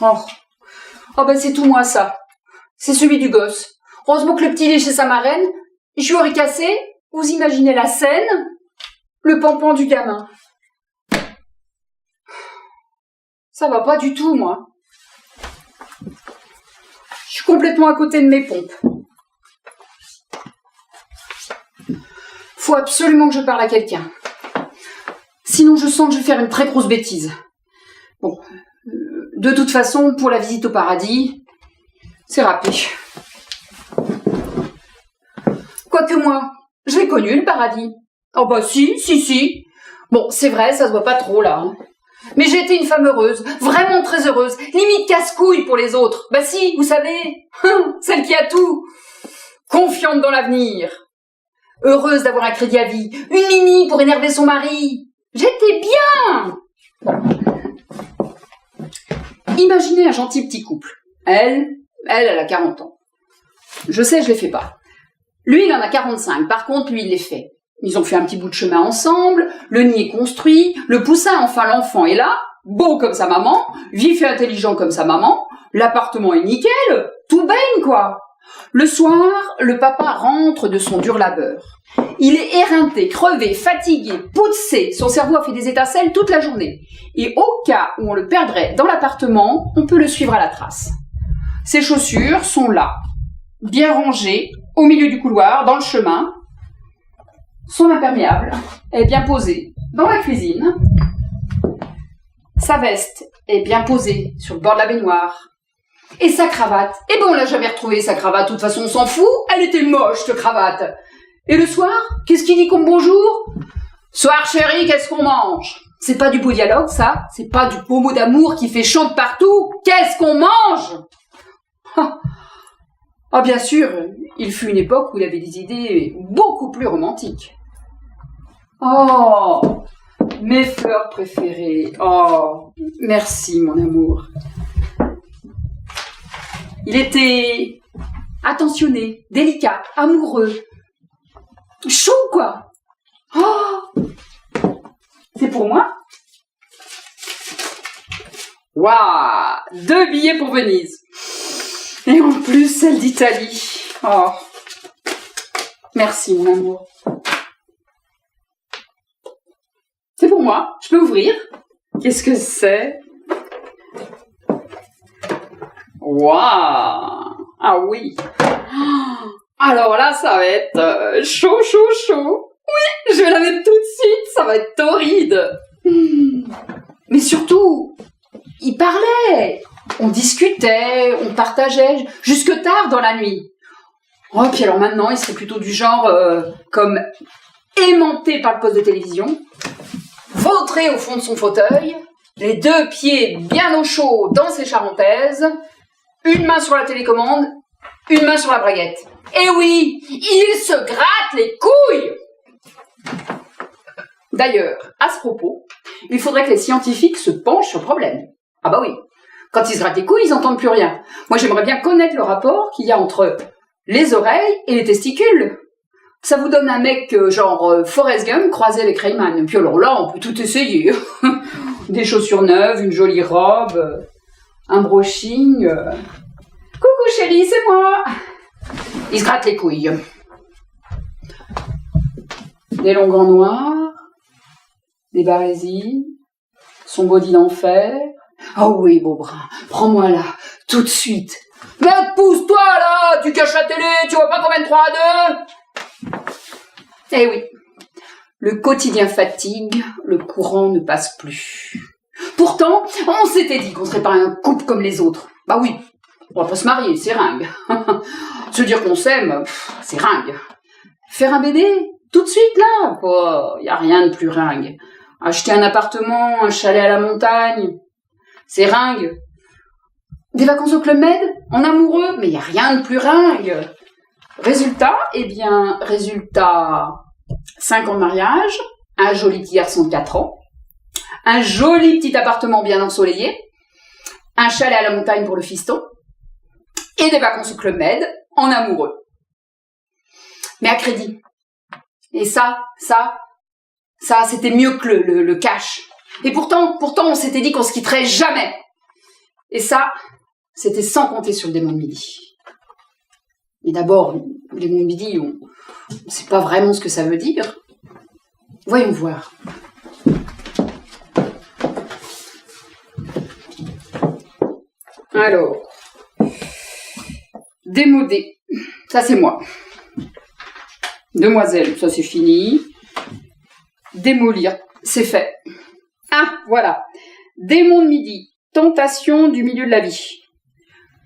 Oh, oh ben c'est tout moi ça. C'est celui du gosse. Heureusement que le petit est chez sa marraine. Je lui aurais cassé. Vous imaginez la scène? Le pampan du gamin. Ça va pas du tout, moi. Je suis complètement à côté de mes pompes. Faut absolument que je parle à quelqu'un. Sinon, je sens que je vais faire une très grosse bêtise. Bon, de toute façon, pour la visite au paradis, c'est râpé. Quoique moi, je l'ai connu, le paradis. Oh bah si. Bon, c'est vrai, ça se voit pas trop, là. Hein. Mais j'ai été une femme heureuse, vraiment très heureuse, limite casse-couille pour les autres. Bah si, vous savez, celle qui a tout. Confiante dans l'avenir. Heureuse d'avoir un crédit à vie. Une mini pour énerver son mari. J'étais bien. Bon. Imaginez un gentil petit couple. Elle a 40 ans. Je sais, je les fais pas. Lui, il en a 45. Par contre, lui, il les fait. Ils ont fait un petit bout de chemin ensemble, le nid est construit, le poussin, enfin l'enfant est là, beau comme sa maman, vif et intelligent comme sa maman, l'appartement est nickel, tout baigne quoi. Le soir, le papa rentre de son dur labeur. Il est éreinté, crevé, fatigué, poussé, son cerveau a fait des étincelles toute la journée. Et au cas où on le perdrait dans l'appartement, on peut le suivre à la trace. Ses chaussures sont là, bien rangées, au milieu du couloir, dans le chemin. Son imperméable est bien posé dans la cuisine. Sa veste est bien posée sur le bord de la baignoire. Et sa cravate, eh ben on l'a jamais retrouvée sa cravate, de toute façon on s'en fout, elle était moche cette cravate. Et le soir, qu'est-ce qu'il dit comme bonjour? Soir chérie, qu'est-ce qu'on mange? C'est pas du beau dialogue ça, c'est pas du beau mot d'amour qui fait chaud de partout. Qu'est-ce qu'on mange? Ah bien sûr, il fut une époque où il avait des idées beaucoup plus romantiques. Oh, mes fleurs préférées. Oh, merci mon amour. Il était attentionné, délicat, amoureux. Chou quoi. Oh, c'est pour moi? Waouh, 2 billets pour Venise. Et en plus, celle d'Italie. Oh, merci mon amour. C'est pour moi, je peux ouvrir. Qu'est-ce que c'est? Waouh! Ah oui! Alors là, ça va être chaud. Oui, je vais la mettre tout de suite, ça va être torride. Mais surtout, il parlait. On discutait, on partageait, jusque tard dans la nuit. Oh, puis alors maintenant, il serait plutôt du genre comme aimanté par le poste de télévision, vautré au fond de son fauteuil, les 2 pieds bien au chaud dans ses charentaises, une main sur la télécommande, une main sur la braguette. Et oui, il se gratte les couilles! D'ailleurs, à ce propos, il faudrait que les scientifiques se penchent sur le problème. Ah bah oui, quand ils se grattent les couilles, ils n'entendent plus rien. Moi, j'aimerais bien connaître le rapport qu'il y a entre les oreilles et les testicules. Ça vous donne un mec genre Forrest Gump croisé avec Rayman. Puis alors là, on peut tout essayer. Des chaussures neuves, une jolie robe, un brushing. Coucou chérie, c'est moi. Il se gratte les couilles. Des longs gants noirs, des barésies, son body d'enfer. Oh oui, beau brun, prends-moi là, tout de suite. Mais pousse-toi là, tu caches la télé, tu vois pas qu'on mène 3 à 2. Eh oui, le quotidien fatigue, le courant ne passe plus. Pourtant, on s'était dit qu'on serait pas un couple comme les autres. Bah oui, on va pas se marier, c'est ringue. Se dire qu'on s'aime, c'est ringue. Faire un bébé, tout de suite là, oh, y a rien de plus ringue. Acheter un appartement, un chalet à la montagne, c'est ringue. Des vacances au Club Med, en amoureux, mais y a rien de plus ringue. Résultat, 5 ans de mariage, un joli petit garçon de 4 ans, un joli petit appartement bien ensoleillé, un chalet à la montagne pour le fiston, et des vacances au Club Med, en amoureux. Mais à crédit. Et ça, c'était mieux que le cash. Et pourtant, on s'était dit qu'on se quitterait jamais. Et ça, c'était sans compter sur le démon de midi. Mais d'abord, le démon de midi, on ne sait pas vraiment ce que ça veut dire. Voyons voir. Alors, démodé, ça c'est moi. Demoiselle, ça c'est fini. Démolir, c'est fait. Ah, voilà. Démon de midi, tentation du milieu de la vie.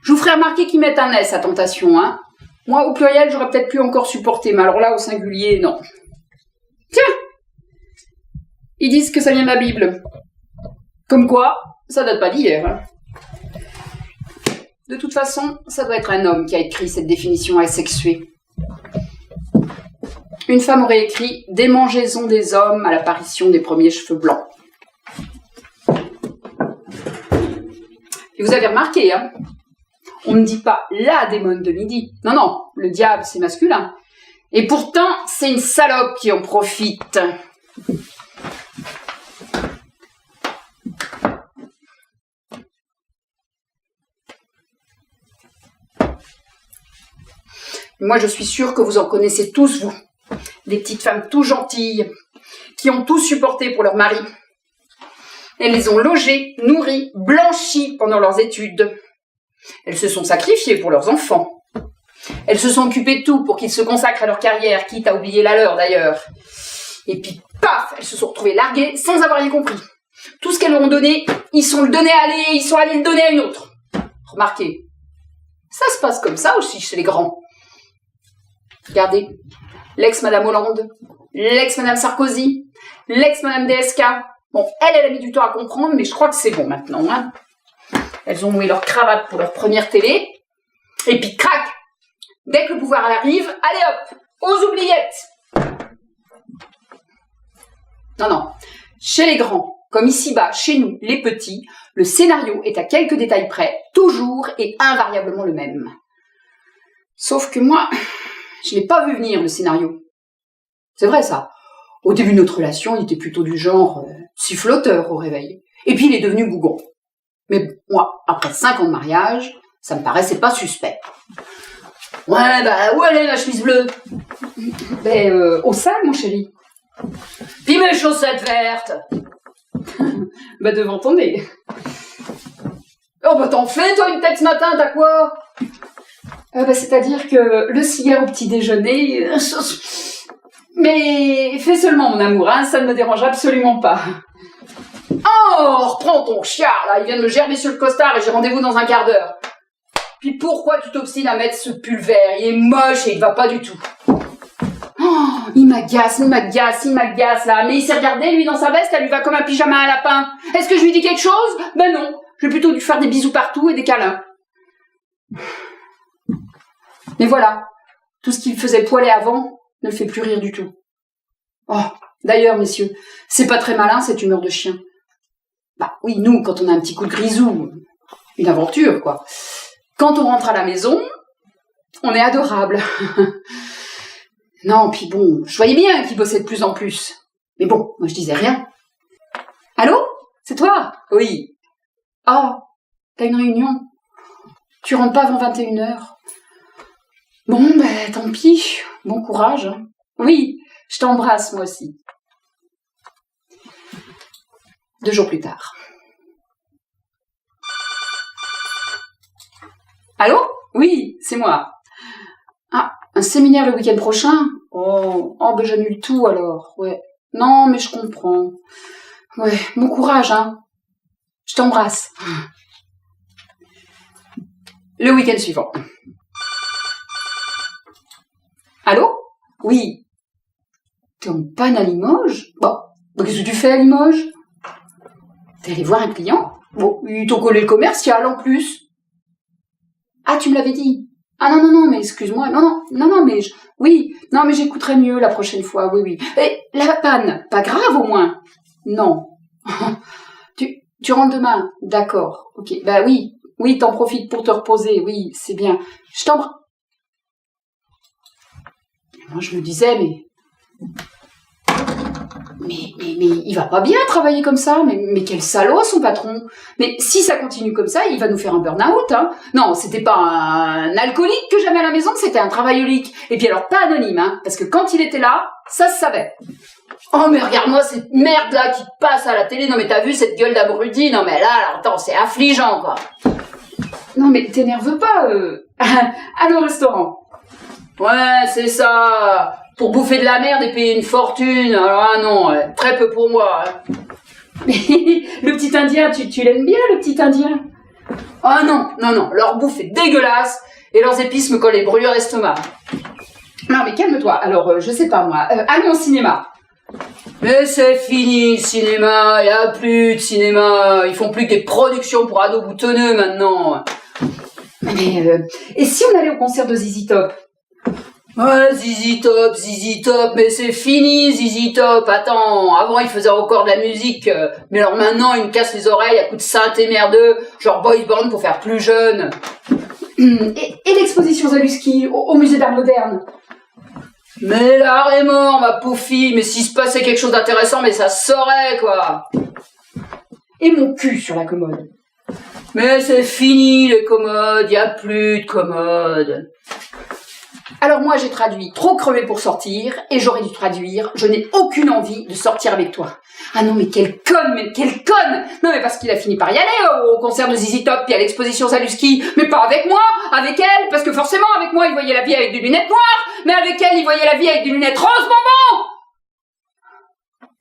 Je vous ferai remarquer qu'ils mettent un S à tentation, hein. Moi, au pluriel, j'aurais peut-être pu encore supporter, mais alors là, au singulier, non. Tiens! Ils disent que ça vient de la Bible. Comme quoi, ça date pas d'hier, hein. De toute façon, ça doit être un homme qui a écrit cette définition asexuée. Une femme aurait écrit « Démangeaison des hommes à l'apparition des premiers cheveux blancs ». Et vous avez remarqué, hein, on ne dit pas « la démone de midi ». Non, non, le diable, c'est masculin. Et pourtant, c'est une salope qui en profite. Moi, je suis sûre que vous en connaissez tous, vous. Des petites femmes tout gentilles, qui ont tout supporté pour leur mari. Elles les ont logées, nourries, blanchies pendant leurs études. Elles se sont sacrifiées pour leurs enfants. Elles se sont occupées de tout pour qu'ils se consacrent à leur carrière, quitte à oublier la leur d'ailleurs. Et puis, paf, elles se sont retrouvées larguées sans avoir rien compris. Tout ce qu'elles leur ont donné, ils sont allés le donner à une autre. Remarquez, ça se passe comme ça aussi chez les grands. Regardez, l'ex-Madame Hollande, l'ex-Madame Sarkozy, l'ex-Madame DSK. Bon, elle a mis du temps à comprendre, mais je crois que c'est bon maintenant. Hein. Elles ont noué leur cravate pour leur première télé. Et puis, crac, dès que le pouvoir arrive, allez hop, aux oubliettes. Non, non, chez les grands, comme ici-bas, chez nous, les petits, le scénario est à quelques détails près, toujours et invariablement le même. Sauf que moi, je l'ai pas vu venir, le scénario. C'est vrai, ça. Au début de notre relation, il était plutôt du genre siffloteur au réveil. Et puis, il est devenu bougon. Mais moi, après 5 ans de mariage, ça me paraissait pas suspect. Ouais, bah, où elle est, la chemise bleue? Ben, au sale, mon chéri. Puis mes chaussettes vertes. Bah, devant ton nez. Oh, bah, t'en fais, toi, une tête ce matin, t'as quoi? Bah, c'est-à-dire que le cigare au petit déjeuner... Mais fais seulement, mon amour, hein, ça ne me dérange absolument pas. Oh, reprends ton chiard, là, il vient de me gerber sur le costard et j'ai rendez-vous dans un quart d'heure. Puis pourquoi tu t'obstines à mettre ce pull vert? Il est moche et il va pas du tout. Oh, il m'agace, là. Mais il s'est regardé, lui, dans sa veste, elle lui va comme un pyjama à lapin. Est-ce que je lui dis quelque chose? Ben non, je vais plutôt lui faire des bisous partout et des câlins. Mais voilà, tout ce qu'il faisait poiler avant ne le fait plus rire du tout. Oh, d'ailleurs, messieurs, c'est pas très malin, cette humeur de chien. Bah oui, nous, quand on a un petit coup de grisou, une aventure, quoi. Quand on rentre à la maison, on est adorable. Non, puis bon, je voyais bien qu'il bossait de plus en plus. Mais bon, moi je disais rien. Allô? C'est toi? Oui. Ah, t'as une réunion? Tu rentres pas avant 21h? Bon, ben, tant pis. Bon courage. Oui, je t'embrasse, moi aussi. 2 jours plus tard. Allô? Oui, c'est moi. Ah, un séminaire le week-end prochain? Oh, ben j'annule tout alors, ouais. Non, mais je comprends. Ouais, bon courage, hein. Je t'embrasse. Le week-end suivant. Allô? Oui. T'es en panne à Limoges? Bon, qu'est-ce que tu fais à Limoges? T'es allé voir un client? Bon, ils t'ont collé le commercial en plus. Ah, tu me l'avais dit. Ah non, mais excuse-moi. Non, mais oui, non, mais j'écouterai mieux la prochaine fois, oui. Et la panne, pas grave au moins? Non. Tu rentres demain? D'accord, ok. Bah oui, t'en profites pour te reposer, oui, c'est bien. Je t'embrasse. Moi, je me disais, mais... Mais il va pas bien travailler comme ça, mais quel salaud son patron. Mais si ça continue comme ça, il va nous faire un burn-out, hein. Non, c'était pas un alcoolique que j'avais à la maison, c'était un travaillolique. Et puis alors pas anonyme, hein, parce que quand il était là, ça se savait. Oh mais regarde-moi cette merde là qui passe à la télé, non mais t'as vu cette gueule d'abruti, non mais là, attends, c'est affligeant quoi. Non mais t'énerve pas, allez au restaurant. Ouais, c'est ça. Pour bouffer de la merde et payer une fortune. Alors ah non, très peu pour moi. Mais le petit indien, tu l'aimes bien le petit indien? Ah non, leur bouffe est dégueulasse et leurs épices me collent les brûlures d'estomac. Non mais calme-toi, alors je sais pas moi, allons au cinéma. Mais c'est fini le cinéma, y a plus de cinéma, ils font plus que des productions pour ados boutonneux maintenant. Mais et si on allait au concert de ZZ Top? Ouais, ZZ Top, mais c'est fini ZZ Top, attends, avant ils faisaient encore de la musique, mais alors maintenant ils me cassent les oreilles à coups de synthé merdeux, genre boys band pour faire plus jeune. Et l'exposition Zaluski au musée d'art moderne? Mais l'art est mort, ma pauvre fille, mais s'il se passait quelque chose d'intéressant, mais ça se saurait, quoi. Et mon cul sur la commode? Mais c'est fini les commodes, y a plus de commodes. Alors moi j'ai traduit trop crevé pour sortir, et j'aurais dû traduire je n'ai aucune envie de sortir avec toi. Ah non mais quelle conne, Non mais parce qu'il a fini par y aller au concert de ZZ Top puis à l'exposition Zaluski, mais pas avec moi, avec elle, parce que forcément avec moi il voyait la vie avec des lunettes noires, mais avec elle il voyait la vie avec des lunettes roses bonbons.